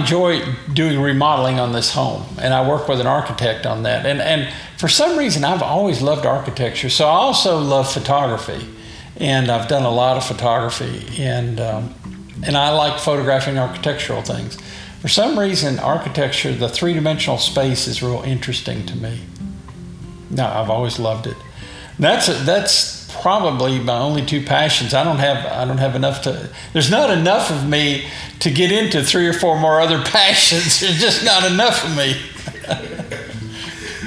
enjoy doing remodeling on this home, and I work with an architect on that. And for some reason, I've always loved architecture. So I also love photography, and I've done a lot of photography, and I like photographing architectural things. For some reason, architecture, the three-dimensional space, is real interesting to me. No, I've always loved it. That's probably my only two passions. I don't have enough to. There's not enough of me to get into 3 or 4 more other passions. There's just not enough of me.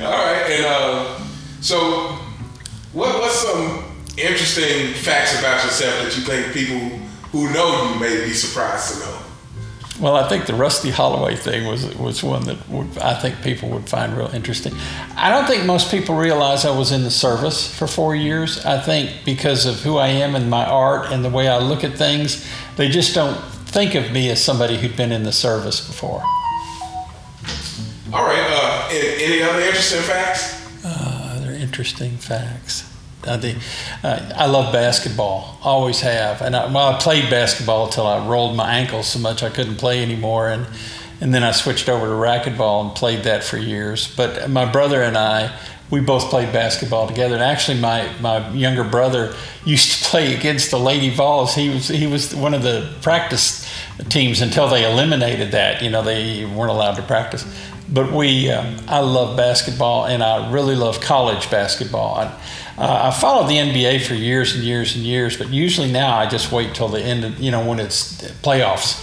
All right, and so what's some interesting facts about yourself that you think people who know you may be surprised to know? Well, I think the Rusty Holloway thing was one that I think people would find real interesting. I don't think most people realize I was in the service for 4 years. I think because of who I am and my art and the way I look at things, they just don't think of me as somebody who'd been in the service before. All right. Any other interesting facts? Other interesting facts. I love basketball, always have. And I played basketball until I rolled my ankles so much I couldn't play anymore. And then I switched over to racquetball and played that for years. But my brother and I, we both played basketball together. And actually, my younger brother used to play against the Lady Vols. He was one of the practice teams until they eliminated that. You know, they weren't allowed to practice. But I love basketball, and I really love college basketball. I followed the NBA for years and years and years, but usually now I just wait till the end of, when it's playoffs,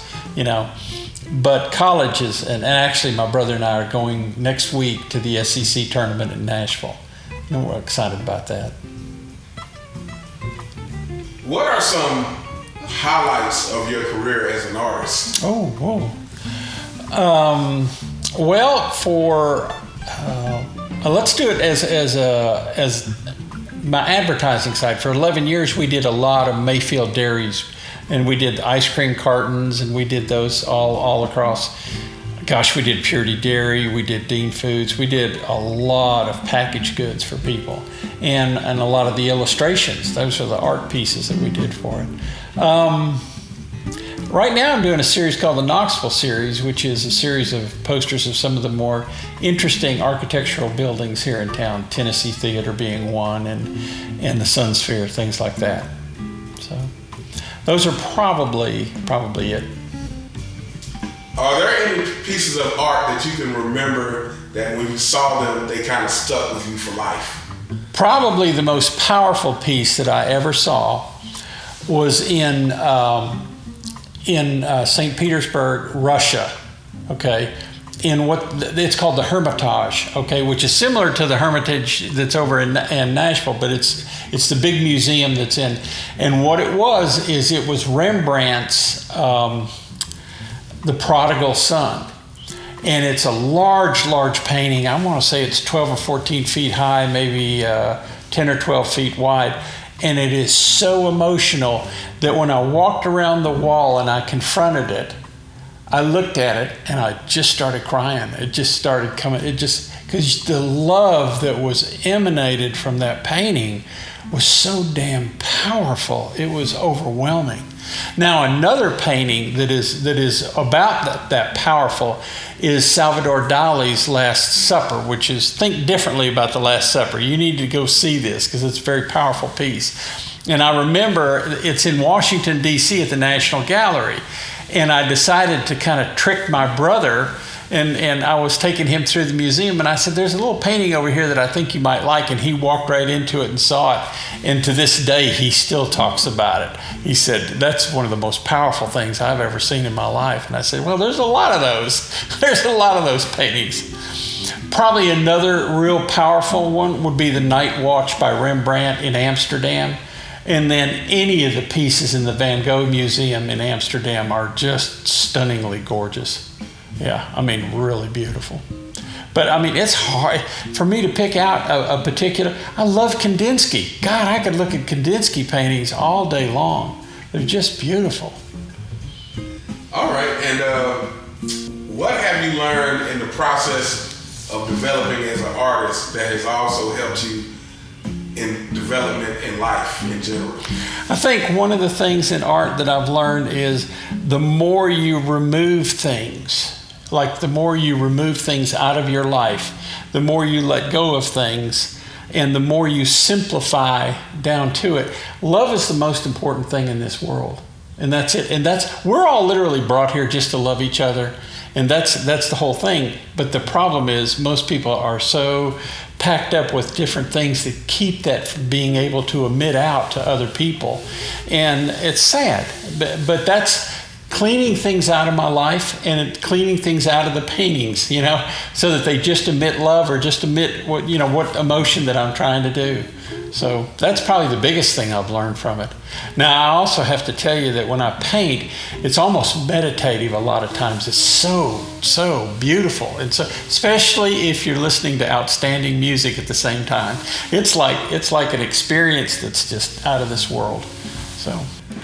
But colleges, and actually my brother and I are going next week to the SEC tournament in Nashville. We're excited about that. What are some highlights of your career as an artist? Let's do it as my advertising side. For 11 years, we did a lot of Mayfield dairies, and we did ice cream cartons, and we did those all across. Gosh, we did Purity Dairy, we did Dean Foods, we did a lot of packaged goods for people, and a lot of the illustrations. Those are the art pieces that we did for it. Right now I'm doing a series called the Knoxville series, which is a series of posters of some of the more interesting architectural buildings here in town, Tennessee Theater being one, and the Sun Sphere, things like that. So those are probably it. Are there any pieces of art that you can remember that when you saw them, they kind of stuck with you for life? Probably the most powerful piece that I ever saw was in St. Petersburg, Russia, okay, in what it's called the Hermitage, okay, which is similar to the Hermitage that's over in Nashville, but it's the big museum that's in. And what it was Rembrandt's The Prodigal Son. And it's a large painting. I want to say it's 12 or 14 feet high, maybe 10 or 12 feet wide. And it is so emotional that when I walked around the wall and I confronted it, I looked at it and I just started crying. It just started coming. Because the love that was emanated from that painting was so damn powerful. It was overwhelming. Now, another painting that is about that powerful is Salvador Dali's Last Supper, which is, think differently about the Last Supper. You need to go see this because it's a very powerful piece. And I remember it's in Washington, D.C. at the National Gallery. And I decided to kind of trick my brother, and I was taking him through the museum, and I said, there's a little painting over here that I think you might like, and he walked right into it and saw it, and to this day he still talks about it. He said, that's one of the most powerful things I've ever seen in my life. And I said, well, there's a lot of those. There's a lot of those paintings. Probably another real powerful one would be The Night Watch by Rembrandt in Amsterdam. And then any of the pieces in the Van Gogh Museum in Amsterdam are just stunningly gorgeous. Yeah, I mean, really beautiful. But I mean, it's hard for me to pick out a particular. I love Kandinsky. God, I could look at Kandinsky paintings all day long. They're just beautiful. All right, and what have you learned in the process of developing as an artist that has also helped you in development in life in general? I think one of the things in art that I've learned is the more you remove things, like the more you remove things out of your life, the more you let go of things, and the more you simplify down to it. Love is the most important thing in this world. And that's it. And we're all literally brought here just to love each other. And that's the whole thing. But the problem is most people are so packed up with different things that keep that from being able to emit out to other people. And it's sad. But that's cleaning things out of my life and cleaning things out of the paintings, you know, so that they just emit love or just emit what emotion that I'm trying to do. So that's probably the biggest thing I've learned from it. Now, I also have to tell you that when I paint, it's almost meditative a lot of times. It's so beautiful. And so, especially if you're listening to outstanding music at the same time. It's like an experience that's just out of this world. So,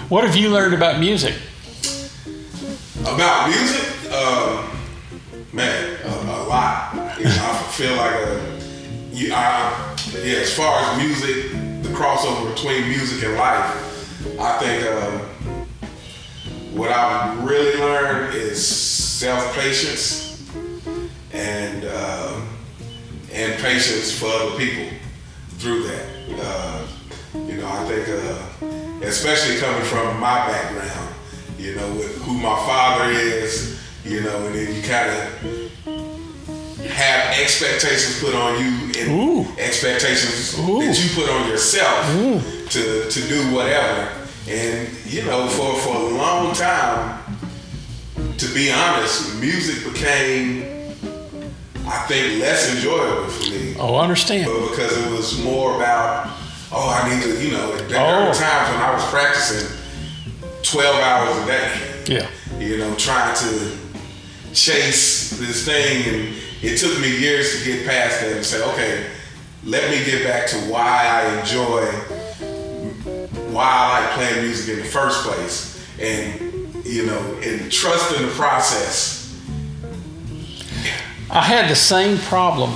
what have you learned about music? About music? Man, a lot. I feel like as far as music, the crossover between music and life, I think what I've really learned is self-patience and patience for other people through that. I think, especially coming from my background, with who my father is, and then you kind of have expectations put on you and expectations that you put on yourself to do whatever. And, for a long time, to be honest, music became, I think, less enjoyable for me. Oh, I understand. But because it was more about, I need to, there were times when I was practicing 12 hours a day. Yeah. Trying to chase this thing, and it took me years to get past that and say, okay, let me get back to why I like playing music in the first place, and and trust in the process. I had the same problem,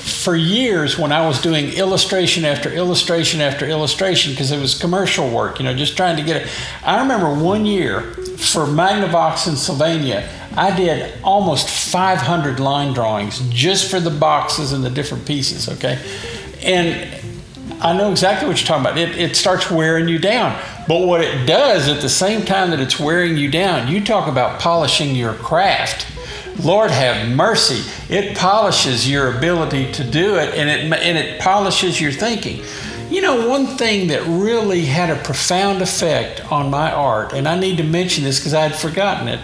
for years when I was doing illustration after illustration after illustration, because it was commercial work, just trying to get it. I remember one year for Magnavox in Sylvania, I did almost 500 line drawings just for the boxes and the different pieces, okay? And I know exactly what you're talking about. It starts wearing you down. But what it does at the same time that it's wearing you down, you talk about polishing your craft. Lord have mercy. It polishes your ability to do it, and it polishes your thinking. One thing that really had a profound effect on my art, and I need to mention this because I had forgotten it.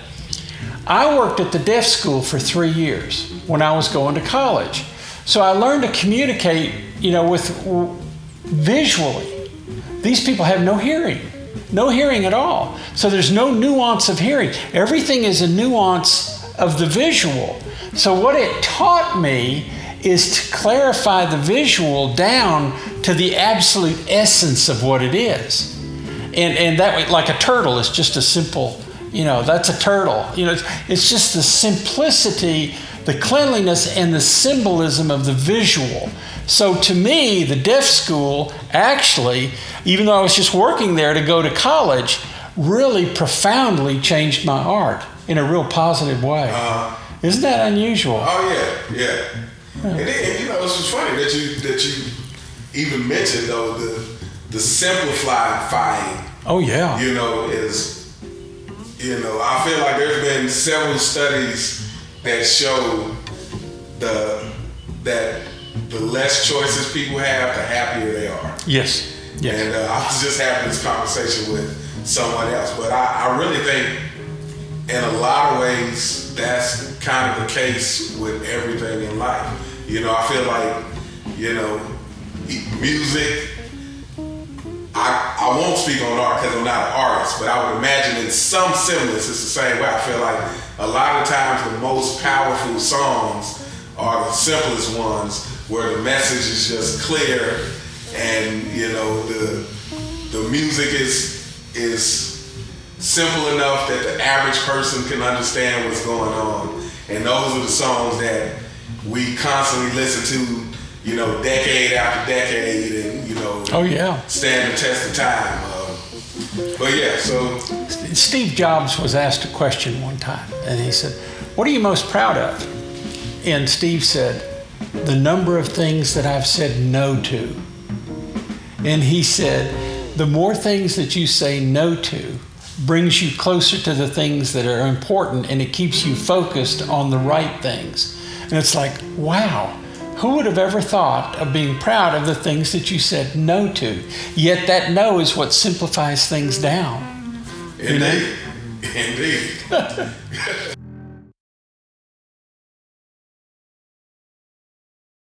I worked at the deaf school for 3 years when I was going to college. So I learned to communicate, with visually. These people have no hearing at all. So there's no nuance of hearing. Everything is a nuance of the visual. So what it taught me is to clarify the visual down to the absolute essence of what it is. And that way, like a turtle is just a simple, that's a turtle. It's just the simplicity, the cleanliness, and the symbolism of the visual. So to me, the deaf school actually, even though I was just working there to go to college, really profoundly changed my art in a real positive way. Isn't that unusual? Oh yeah. And then, it's just funny that you even mentioned though the simplifying. Oh yeah. Is I feel like there's been several studies that show that the less choices people have, the happier they are. Yes. And I was just having this conversation with someone else, but I really think in a lot of ways that's kind of the case with everything in life. I feel like, music, I won't speak on art because I'm not an artist, but I would imagine in some semblance it's the same way. I feel like a lot of times the most powerful songs are the simplest ones, where the message is just clear, and the music is simple enough that the average person can understand what's going on. And those are the songs that we constantly listen to, decade after decade, and stand the test of time. But yeah, so Steve Jobs was asked a question one time, and he said, what are you most proud of? And Steve said, the number of things that I've said no to. And he said, the more things that you say no to brings you closer to the things that are important, and it keeps you focused on the right things. And it's like, wow, who would have ever thought of being proud of the things that you said no to? Yet that no is what simplifies things down. Indeed. Indeed.